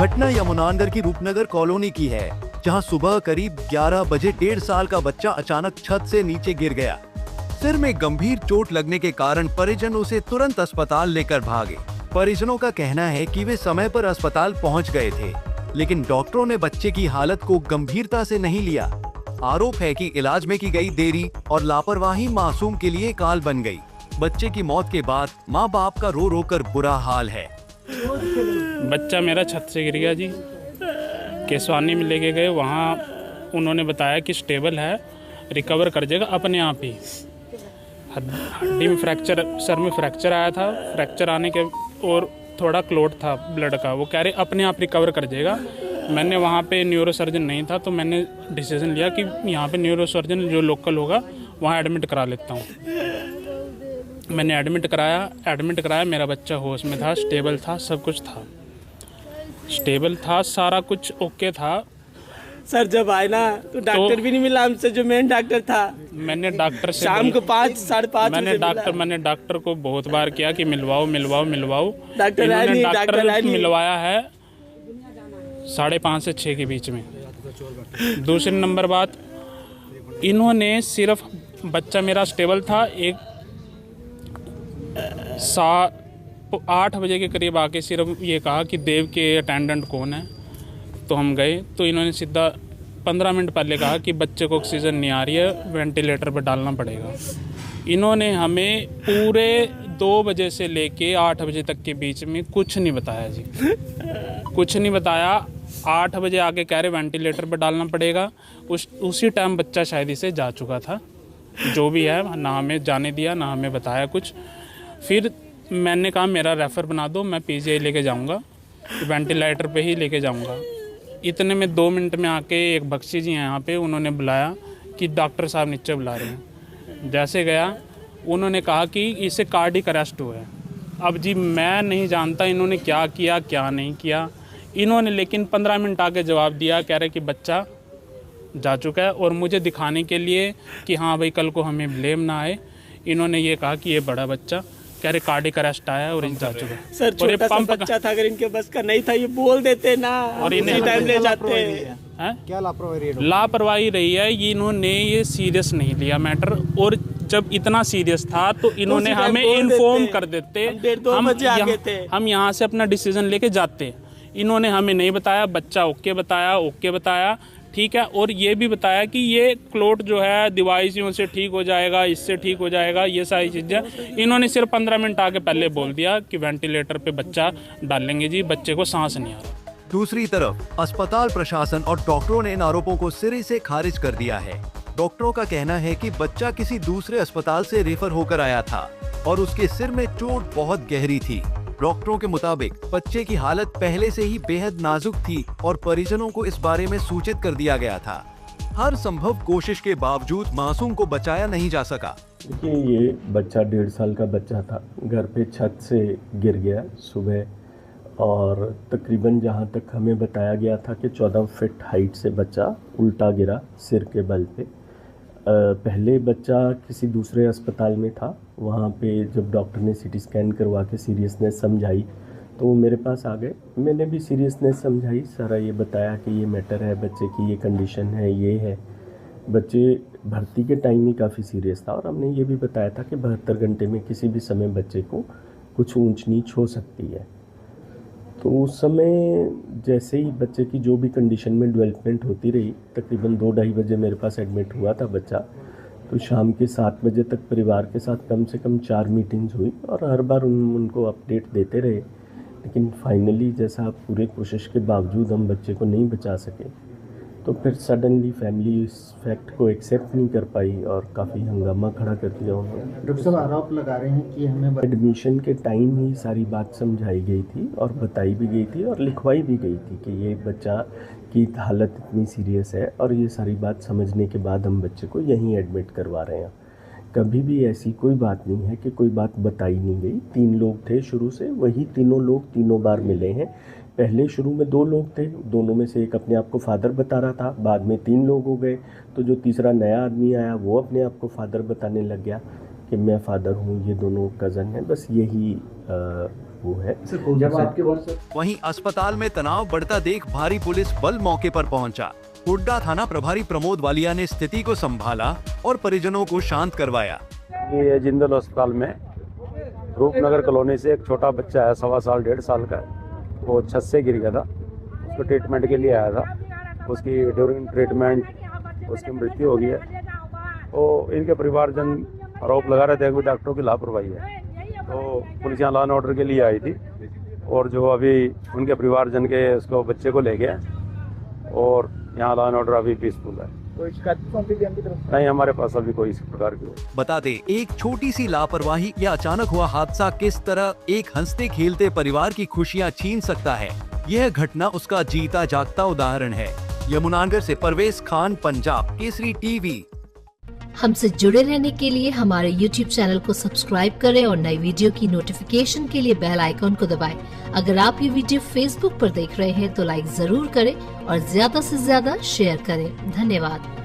घटना यमुनानगर की रूपनगर कॉलोनी की है, जहां सुबह करीब 11 बजे 1.5 साल का बच्चा अचानक छत से नीचे गिर गया। सिर में गंभीर चोट लगने के कारण परिजन उसे तुरंत अस्पताल लेकर भागे। परिजनों का कहना है कि वे समय पर अस्पताल पहुंच गए थे, लेकिन डॉक्टरों ने बच्चे की हालत को गंभीरता से नहीं लिया। आरोप है कि इलाज में की गई देरी और लापरवाही मासूम के लिए काल बन गई। बच्चे की मौत के बाद माँ बाप का रो रो कर बुरा हाल है। बच्चा मेरा छत से गिर गया जी। केसवानी में लेके गए, वहाँ उन्होंने बताया कि स्टेबल है, रिकवर कर जाएगा अपने आप ही। हड्डी में फ्रैक्चर, सर में फ्रैक्चर आया था, फ्रैक्चर आने के और थोड़ा क्लोट था ब्लड का, वो कह रहे अपने आप रिकवर कर जाएगा। मैंने वहाँ पे न्यूरो सर्जन नहीं था, तो मैंने डिसीजन लिया कि यहाँ पे न्यूरो सर्जन जो लोकल होगा वहाँ एडमिट करा लेता हूँ। मैंने एडमिट कराया। मेरा बच्चा होश में था, स्टेबल था, सब कुछ था, स्टेबल था, सारा कुछ ओके था। सर जब आए ना तो डॉक्टर भी नहीं मिला हमसे, जो मेन डॉक्टर था। मैंने डॉक्टर से शाम को 5 साढ़े 5 मैंने डॉक्टर को बहुत बार किया कि मिलवाओ। डॉक्टर मिलवाया है 5:30 से 6 के बीच में। दूसरी नंबर बात, इन्होंने सिर्फ बच्चा मेरा स्टेबल था, 8 बजे के करीब आके सिर्फ ये कहा कि देव के अटेंडेंट कौन है। तो हम गए तो इन्होंने सीधा 15 मिनट पहले कहा कि बच्चे को ऑक्सीजन नहीं आ रही है, वेंटिलेटर पर डालना पड़ेगा। इन्होंने हमें पूरे 2 बजे से लेके 8 बजे तक के बीच में कुछ नहीं बताया जी, कुछ नहीं बताया। 8 बजे आके कह रहे वेंटिलेटर पर डालना पड़ेगा। उसी टाइम बच्चा शायद इसे जा चुका था, जो भी है, ना हमें जाने दिया ना हमें बताया कुछ। फिर मैंने कहा मेरा रेफ़र बना दो, मैं पीजीआई लेके जाऊंगा, वेंटिलेटर पे ही लेके जाऊंगा। इतने में 2 मिनट में आके एक बख्शी जी हैं यहाँ पे, उन्होंने बुलाया कि डॉक्टर साहब नीचे बुला रहे हैं। जैसे गया, उन्होंने कहा कि इसे कार्डिक अरेस्ट हुआ है। अब जी मैं नहीं जानता इन्होंने क्या किया क्या नहीं किया। इन्होंने लेकिन 15 मिनट आके जवाब दिया, कह रहे कि बच्चा जा चुका है। और मुझे दिखाने के लिए कि हाँ भाई कल को हमें ब्लेम ना आए, इन्होंने ये कहा कि ये बड़ा बच्चा, कह रहे कार्डिक अरेस्ट आया और जा चुका है। सर छोटा सा बच्चा था, अगर इनके बस का नहीं था ये बोल देते ना, और इन्हें टाइम ले जाते हैं। क्या लापरवाही रही है, इन्होंने ये सीरियस नहीं लिया मैटर। और जब इतना सीरियस था तो इन्होंने हमें इन्फॉर्म कर देते, हम यहाँ से अपना डिसीजन लेके जाते। इन्होंने हमें नहीं बताया, बच्चा ओके बताया, ठीक है। और ये भी बताया कि ये क्लोट जो है दवाइयों से ठीक हो जाएगा, इससे ठीक हो जाएगा, ये सारी चीज़ें इन्होंने सिर्फ 15 मिनट आके पहले बोल दिया कि वेंटिलेटर पे बच्चा डालेंगे जी, बच्चे को सांस नहीं आ रहा। दूसरी तरफ अस्पताल प्रशासन और डॉक्टरों ने इन आरोपों को सिरे से खारिज कर दिया है। डॉक्टरों का कहना है कि बच्चा किसी दूसरे अस्पताल से रेफर होकर आया था और उसके सिर में चोट बहुत गहरी थी। डॉक्टरों के मुताबिक बच्चे की हालत पहले से ही बेहद नाजुक थी और परिजनों को इस बारे में सूचित कर दिया गया था। हर संभव कोशिश के बावजूद मासूम को बचाया नहीं जा सका। देखिए, ये बच्चा 1.5 साल का बच्चा था, घर पे छत से गिर गया सुबह, और तकरीबन जहाँ तक हमें बताया गया था कि 14 फीट हाइट से बच्चा उल्टा गिरा सिर के बल पे। पहले बच्चा किसी दूसरे अस्पताल में था, वहाँ पे जब डॉक्टर ने सीटी स्कैन करवा के सीरियसनेस समझाई तो वो मेरे पास आ गए। मैंने भी सीरियसनेस समझाई, सारा ये बताया कि ये मैटर है, बच्चे की ये कंडीशन है, ये है। बच्चे भर्ती के टाइम ही काफ़ी सीरियस था, और हमने ये भी बताया था कि 72 घंटे में किसी भी समय बच्चे को कुछ ऊंच नीच हो सकती है। तो उस समय जैसे ही बच्चे की जो भी कंडीशन में डेवलपमेंट होती रही, तकरीबन 2-2:30 बजे मेरे पास एडमिट हुआ था बच्चा। तो शाम के 7 बजे तक परिवार के साथ कम से कम 4 मीटिंग्स हुई, और हर बार उनको अपडेट देते रहे। लेकिन फाइनली जैसा पूरे कोशिश के बावजूद हम बच्चे को नहीं बचा सके, तो फिर सडनली फैमिली इस फैक्ट को एक्सेप्ट नहीं कर पाई और काफ़ी हंगामा खड़ा कर दिया उन्होंने। डॉक्टर साहब आरोप लगा रहे हैं कि हमें एडमिशन के टाइम ही सारी बात समझाई गई थी और बताई भी गई थी और लिखवाई भी गई थी कि ये बच्चा की हालत इतनी सीरियस है, और ये सारी बात समझने के बाद हम बच्चे को यहीं एडमिट करवा रहे हैं। कभी भी ऐसी कोई बात नहीं है कि कोई बात बताई नहीं गई। 3 लोग थे शुरू से, वही तीनों लोग तीनों बार मिले हैं। पहले शुरू में 2 लोग थे, दोनों में से एक अपने आप को फादर बता रहा था, बाद में 3 लोग हो गए। तो जो तीसरा नया आदमी आया वो अपने आप को फादर बताने लग गया कि मैं फादर हूँ, ये दोनों कज़न हैं। बस यही वो है। जब आपके पास वहीं अस्पताल में तनाव बढ़ता देख भारी पुलिस बल मौके पर पहुंचा। हुड्डा थाना प्रभारी प्रमोद वालिया ने स्थिति को संभाला और परिजनों को शांत करवाया। ये जिंदल अस्पताल में रूपनगर कॉलोनी से एक छोटा बच्चा है, 1.25 साल 1.5 साल का है। वो छत से गिर गया था, उसको ट्रीटमेंट के लिए आया था। उसकी ड्यूरिंग ट्रीटमेंट उसकी मृत्यु हो गई है। तो इनके परिवारजन आरोप लगा रहे थे कि डॉक्टरों की लापरवाही है। तो पुलिस यहाँ लॉ एंड ऑर्डर के लिए आई थी और जो अभी उनके परिवारजन के उसको बच्चे को ले गए और यहाँ लॉ एंड ऑर्डर अभी पीसफुल है। नहीं, हमारे पास अभी कोई इस प्रकार की। बता दे, एक छोटी सी लापरवाही या अचानक हुआ हादसा किस तरह एक हंसते खेलते परिवार की खुशियां छीन सकता है। यह घटना उसका जीता जागता उदाहरण है। यमुनानगर से परवेज खान, पंजाब केसरी टीवी। हमसे जुड़े रहने के लिए हमारे YouTube चैनल को सब्सक्राइब करें और नई वीडियो की नोटिफिकेशन के लिए बेल आइकॉन को दबाएं। अगर आप ये वीडियो Facebook पर देख रहे हैं तो लाइक जरूर करें और ज्यादा से ज्यादा शेयर करें। धन्यवाद।